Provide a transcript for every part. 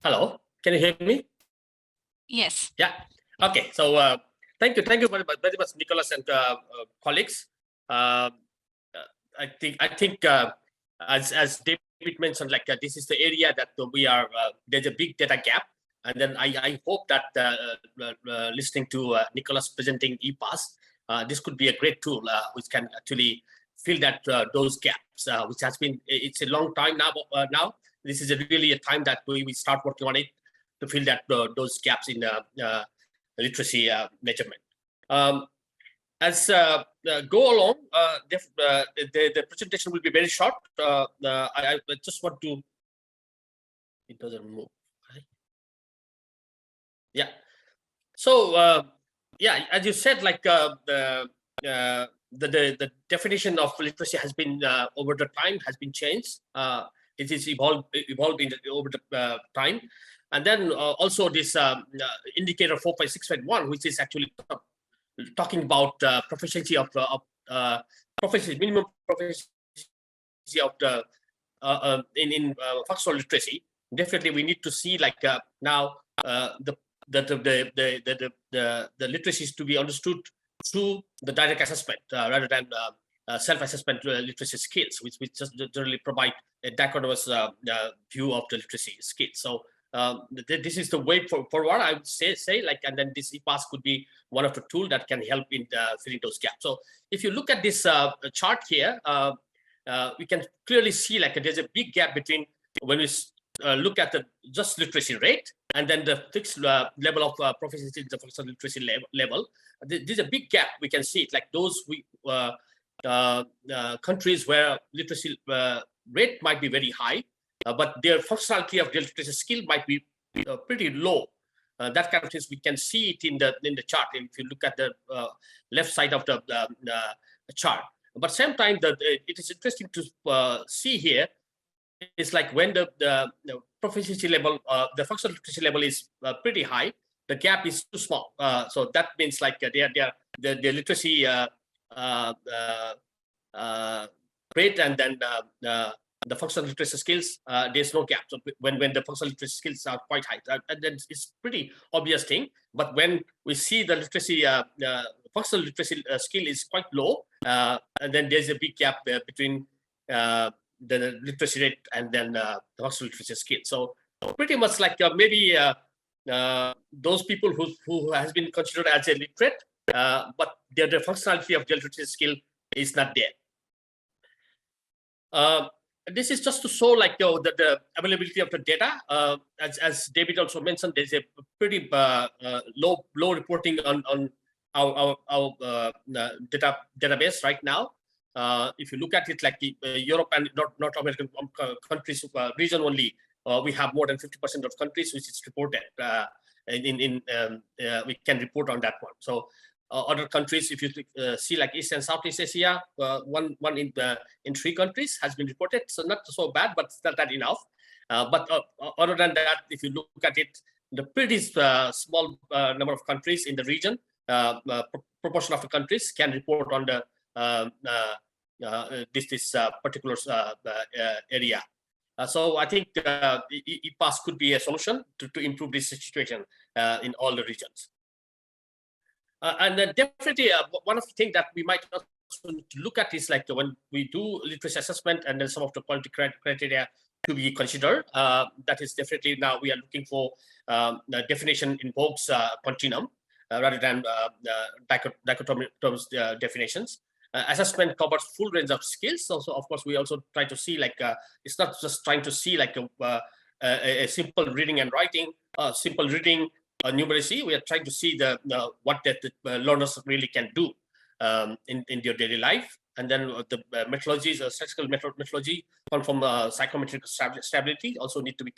Hello, can you hear me? Yes. Yeah. Okay. So thank you very much, Nicholas and colleagues. Uh, I think as David mentioned, like this is the area that we are. There's a big data gap, and then I hope that listening to Nicholas presenting ePass, this could be a great tool which can actually fill that those gaps, which has been it's a long time now. Now this is really a time that we start working on it to fill that those gaps in literacy measurement. Um, as go along, the presentation will be very short. I just want to. It doesn't move. Right? Yeah. So yeah, as you said, like the definition of literacy has been over the time has been changed. It is evolved over the time, and then also this indicator 4.6.1, which is actually talking about proficiency of proficiency, minimum proficiency of the in functional literacy. Definitely, we need to see like now the literacy is to be understood through the direct assessment rather than self-assessment literacy skills, which just generally provide a dichotomous view of the literacy skills. So this is the way forward, I would say like, and then this ePass could be one of the tools that can help in filling those gaps. So if you look at this chart here, we can clearly see like there's a big gap between when we look at the just literacy rate and then the fixed level of proficiency in the functional literacy level. There's a big gap. We can see it like those countries where literacy rate might be very high, but their functionality of their literacy skill might be pretty low. That kind of things we can see it in the chart. If you look at the left side of the chart, but same time that it is interesting to see here is like when the proficiency level, the functional literacy level is pretty high, the gap is too small. So that means like the literacy rate and then the functional literacy skills, there's no gap. So when the functional literacy skills are quite high, and then it's pretty obvious thing. But when we see the literacy, functional literacy skill is quite low, and then there's a big gap between the literacy rate and then the functional literacy skill. So pretty much like maybe those people who has been considered as a literate, but the functionality of their literacy skill is not there. This is just to show like the availability of the data. As David also mentioned, there's a pretty low reporting on our database right now. If you look at it, like Europe and North American countries region only, we have more than 50% of countries which is reported. We can report on that one. So other countries, if you see like East and Southeast Asia, one in 3 countries has been reported. So not so bad, but still not enough. But other than that, if you look at it, the pretty small number of countries in the region, proportion of the countries can report on the this particular area. So I think ePass could be a solution to improve this situation in all the regions. And then definitely one of the things that we might also look at is like when we do literacy assessment and then some of the quality criteria to be considered. That is definitely now we are looking for the definition invokes continuum rather than dichotomous definitions. Assessment covers full range of skills. So of course, we also try to see like it's not just trying to see like a simple reading and writing, simple reading numeracy. We are trying to see what the learners really can do in their daily life. And then the methodologies, statistical methodology come from psychometric stability also need to be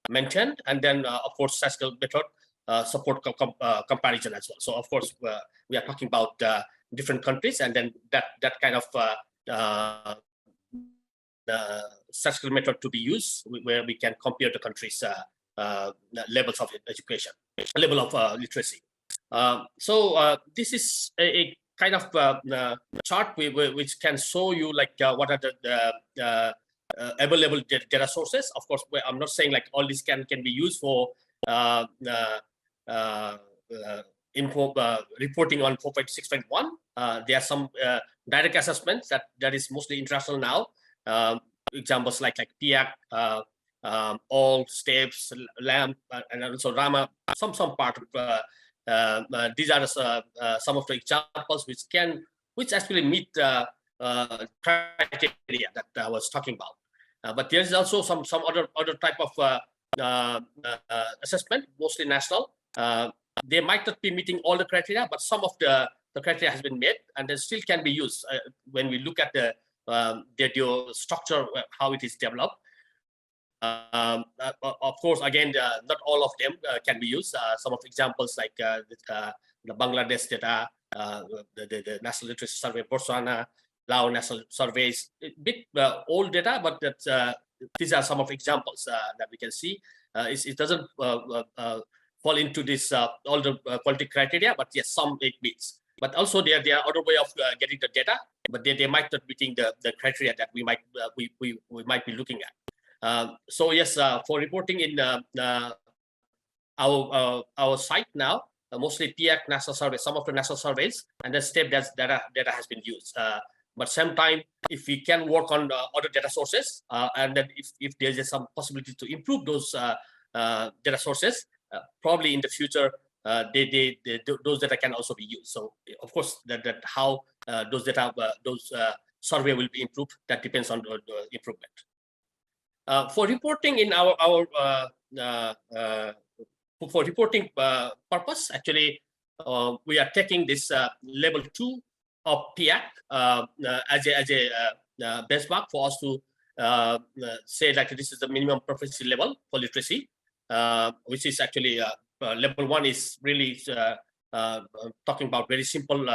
maintained. And then of course, statistical method support comparison as well. So of course, we are talking about different countries, and then that kind of statistical method to be used where we can compare the countries' levels of education, level of literacy. So this is a kind of chart which can show you like what are available data sources. Of course, I'm not saying like all this can be used for reporting on 4.6.1. There are some direct assessments that is mostly international now. Examples like PIAC, all steps, LAMP, and also RAMA. Some part of these are some of the examples which actually meet criteria that I was talking about. But there is also some other type of assessment, mostly national. They might not be meeting all the criteria, but some of the criteria has been met, and they still can be used when we look at the structure, how it is developed. Of course, again, not all of them can be used. Some of examples like the Bangladesh data, the National Literacy Survey, Botswana, Lao National Surveys, a bit old data, but these are some of examples that we can see. It doesn't fall into this all the quality criteria, but yes, some it meets. But also there are other way of getting the data, but they might not meeting the criteria that we might be looking at. So yes, for reporting in our site now, mostly PIAC national survey, some of the national surveys, and the STEP data has been used. But sometime, if we can work on other data sources, and then if there's some possibility to improve those data sources, probably in the future, those data can also be used. So of course, that how those data, survey will be improved, that depends on the improvement. For reporting in our for reporting purpose, actually, we are taking this level 2 of PIAC as a benchmark for us to say like this is the minimum proficiency level for literacy, which is actually level 1 is really talking about very simple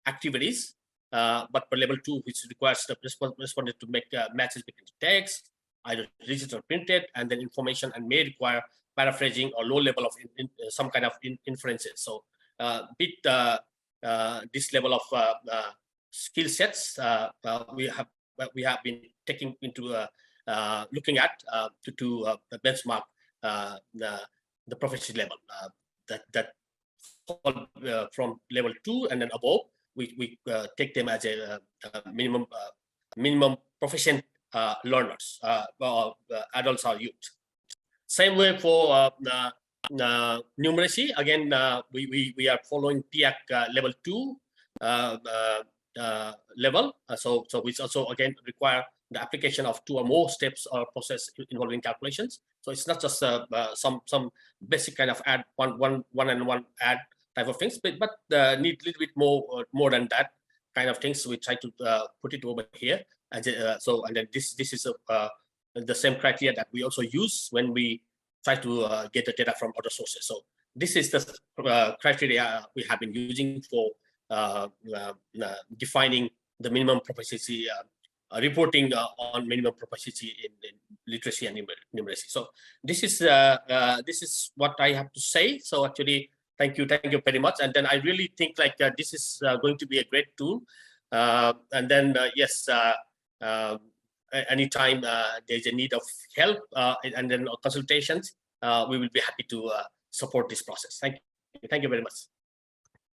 activities, but for level 2, which requires the respondent to make matches between text, either digital or printed, and then information, and may require paraphrasing or low level of some kind of inferences. So this level of skill sets we have been taking into looking at to benchmark the proficiency level that fall from level 2 and then above. We take them as a minimum proficient learners, adults or youth. Same way for numeracy. Again, we are following PIAC level 2 level. So which also again require the application of 2 or more steps or process involving calculations. So it's not just some basic kind of add one and one add type of things, but need a little bit more than that kind of things. We try to put it over here. And then this is the same criteria that we also use when we try to get the data from other sources. So this is the criteria we have been using for defining the minimum proficiency, reporting on minimum proficiency in literacy and numeracy. So this is what I have to say. So actually, thank you very much. And then I really think like this is going to be a great tool. And then yes. Anytime there's a need of help and then consultations, we will be happy to support this process. Thank you very much.